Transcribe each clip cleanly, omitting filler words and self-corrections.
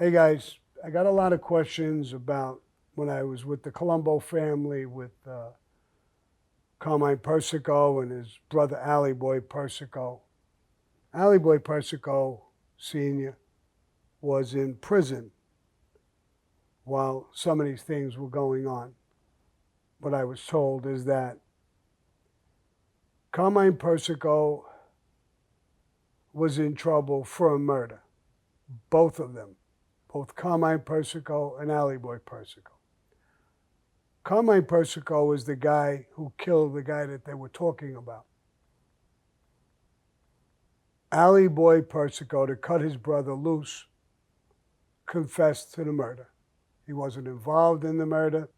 Hey guys, I got a lot of questions about when I was with the Colombo family with Carmine Persico and his brother Ali Boy Persico. Ali Boy Persico Sr. was in prison while some of these things were going on. What I was told is that Carmine Persico was in trouble for a murder, both of them, both Carmine Persico and Ali Boy Persico. Carmine Persico was the guy who killed the guy that they were talking about. Ali Boy Persico, to cut his brother loose, confessed to the murder. He wasn't involved in the murder.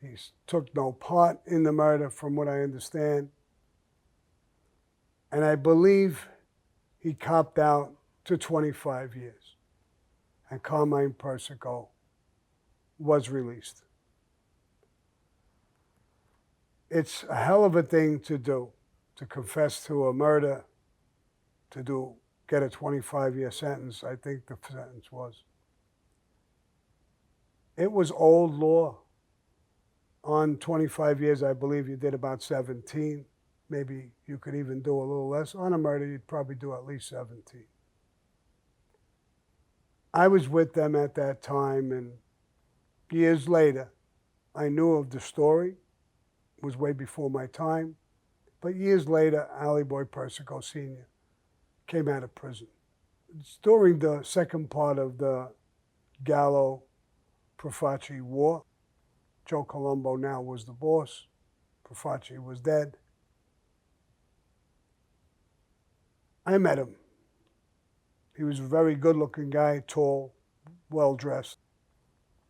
He took no part in the murder, from what I understand. And I believe he copped out to 25 years. And Carmine Persico was released. It's a hell of a thing to do, to confess to a murder, to get a 25-year sentence, I think the sentence was. It was old law. On 25 years, I believe you did about 17. Maybe you could even do a little less. On a murder, you'd probably do at least 17. I was with them at that time, and years later, I knew of the story. It was way before my time. But years later, Ali Boy Persico Sr. came out of prison. It's during the second part of the Gallo-Profaci War. Joe Colombo now was the boss. Profaci was dead. I met him. He was a very good-looking guy, tall, well-dressed,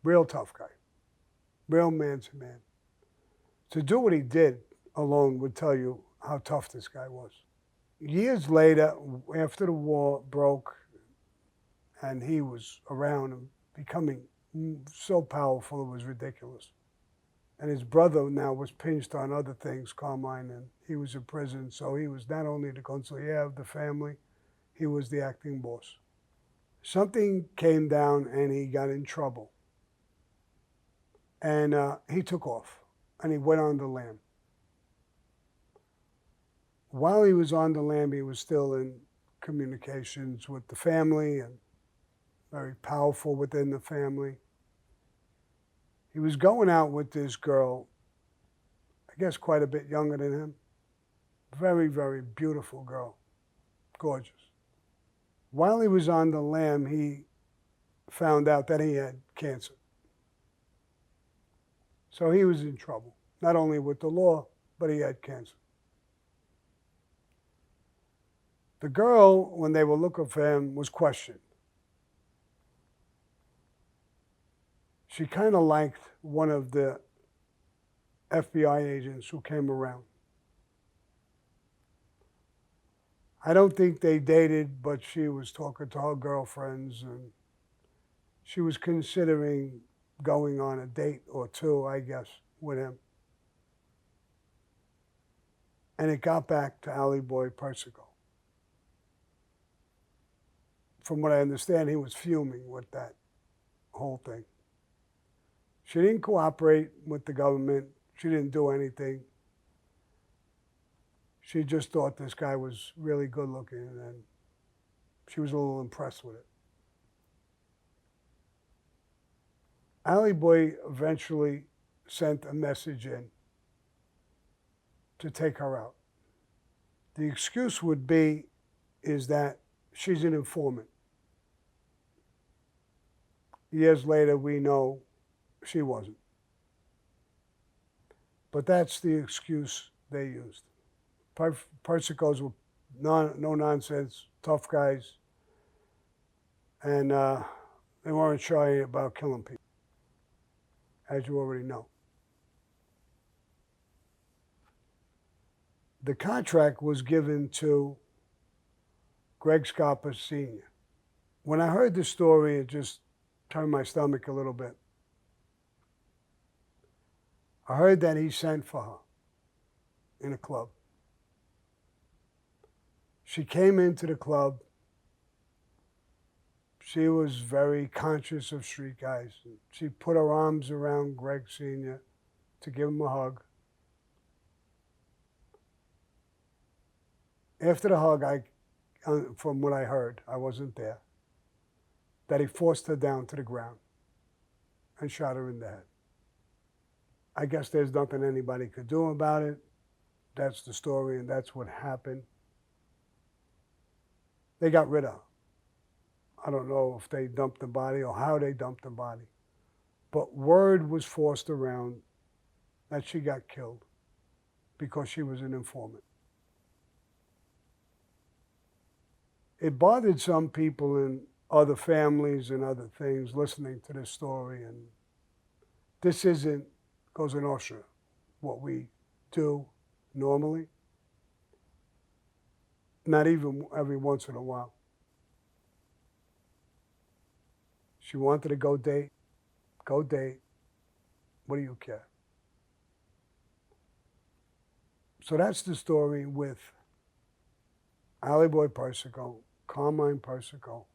real tough guy, real man-to-man. To do what he did alone would tell you how tough this guy was. Years later, after the war broke, and he was around and becoming so powerful it was ridiculous. And his brother now was pinched on other things, Carmine, and he was in prison, so he was not only the consigliere of the family, he was the acting boss. Something came down and he got in trouble. And he took off and he went on the lam. While he was on the lam, he was still in communications with the family and very powerful within the family. He was going out with this girl, I guess quite a bit younger than him. Very, very beautiful girl, gorgeous. While he was on the lam, he found out that he had cancer. So he was in trouble, not only with the law, but he had cancer. The girl, when they were looking for him, was questioned. She kind of liked one of the FBI agents who came around. I don't think they dated, but she was talking to her girlfriends, and she was considering going on a date or two, I guess, with him. And it got back to Ali Boy Persico. From what I understand, he was fuming with that whole thing. She didn't cooperate with the government. She didn't do anything. She just thought this guy was really good looking, and she was a little impressed with it. Ali Boy eventually sent a message in to take her out. The excuse would be is that she's an informant. Years later, we know she wasn't. But that's the excuse they used. Persicos were no nonsense, tough guys, and they weren't shy about killing people, as you already know. The contract was given to Greg Scarpa Sr. When I heard the story, it just turned my stomach a little bit. I heard that he sent for her in a club. She came into the club. She was very conscious of street guys. She put her arms around Greg Sr. to give him a hug. After the hug, from what I heard, I wasn't there, that he forced her down to the ground and shot her in the head. I guess there's nothing anybody could do about it. That's the story, and that's what happened. They got rid of her. I don't know if they dumped the body or how they dumped the body. But word was forced around that she got killed because she was an informant. It bothered some people in other families and other things listening to this story. And this isn't Cosa Nostra, what we do normally. Not even every once in a while. She wanted to go date. Go date. What do you care? So that's the story with Allie Boy Persico, Carmine Persico.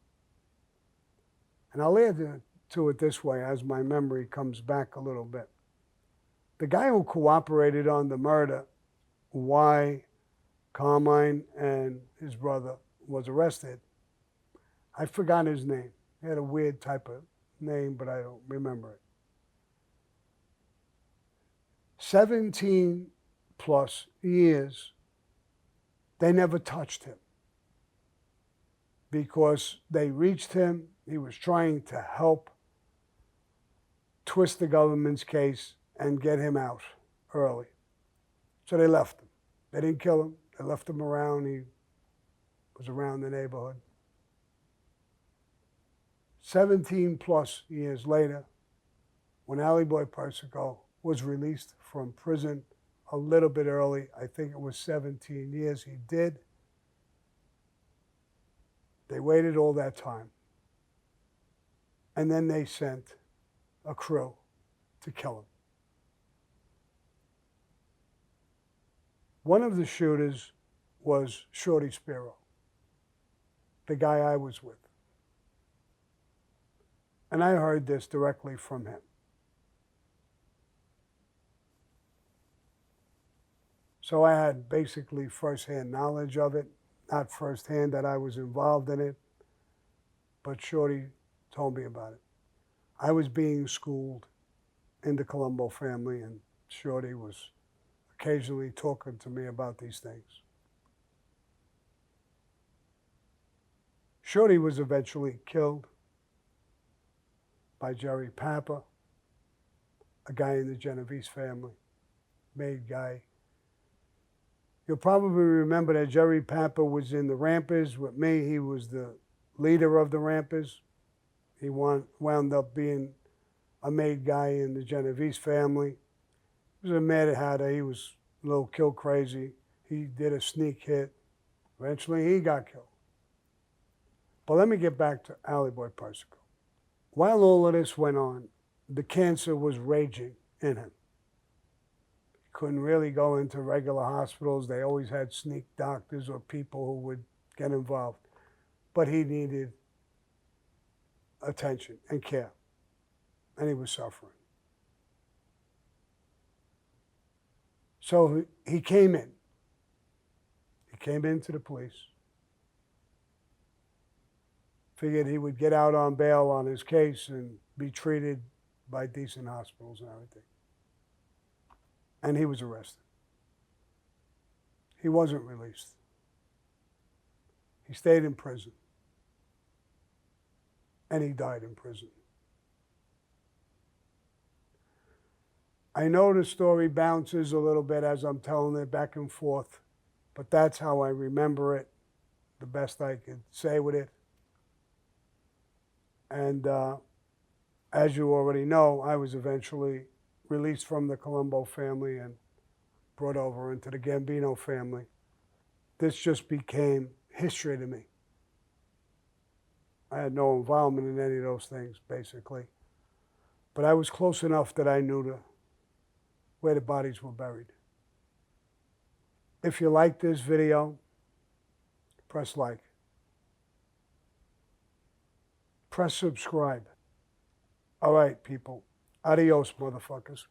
And I'll add to it this way as my memory comes back a little bit. The guy who cooperated on the murder, why Carmine and his brother was arrested, I forgot his name. He had a weird type of name, but I don't remember it. 17 plus years, they never touched him because they reached him. He was trying to help twist the government's case and get him out early. So they left him. They didn't kill him. They left him around. He was around the neighborhood. 17 plus years later, when Allie Boy Persico was released from prison a little bit early, I think it was 17 years he did, they waited all that time. And then they sent a crew to kill him. One of the shooters was Shorty Spiro, the guy I was with. And I heard this directly from him. So I had basically firsthand knowledge of it, not firsthand that I was involved in it, but Shorty told me about it. I was being schooled in the Colombo family, and Shorty was occasionally talking to me about these things. Shorty was eventually killed by Jerry Papa, a guy in the Genovese family, made guy. You'll probably remember that Jerry Papa was in the Rampers with me. He was the leader of the Rampers. He wound up being a made guy in the Genovese family. He was a mad hatter. He was a little kill crazy. He did a sneak hit. Eventually, he got killed. But let me get back to Allie Boy Persico. While all of this went on, the cancer was raging in him. He couldn't really go into regular hospitals. They always had sneak doctors or people who would get involved. But he needed attention and care, and he was suffering. So he came in. He came into the police. Figured he would get out on bail on his case and be treated by decent hospitals and everything. And he was arrested. He wasn't released. He stayed in prison. And he died in prison. I know the story bounces a little bit as I'm telling it back and forth, but that's how I remember it, the best I could say with it. And as you already know, I was eventually released from the Colombo family and brought over into the Gambino family. This just became history to me. I had no involvement in any of those things, basically. But I was close enough that I knew where the bodies were buried. If you like this video, press like. Press subscribe. All right, people. Adios, motherfuckers.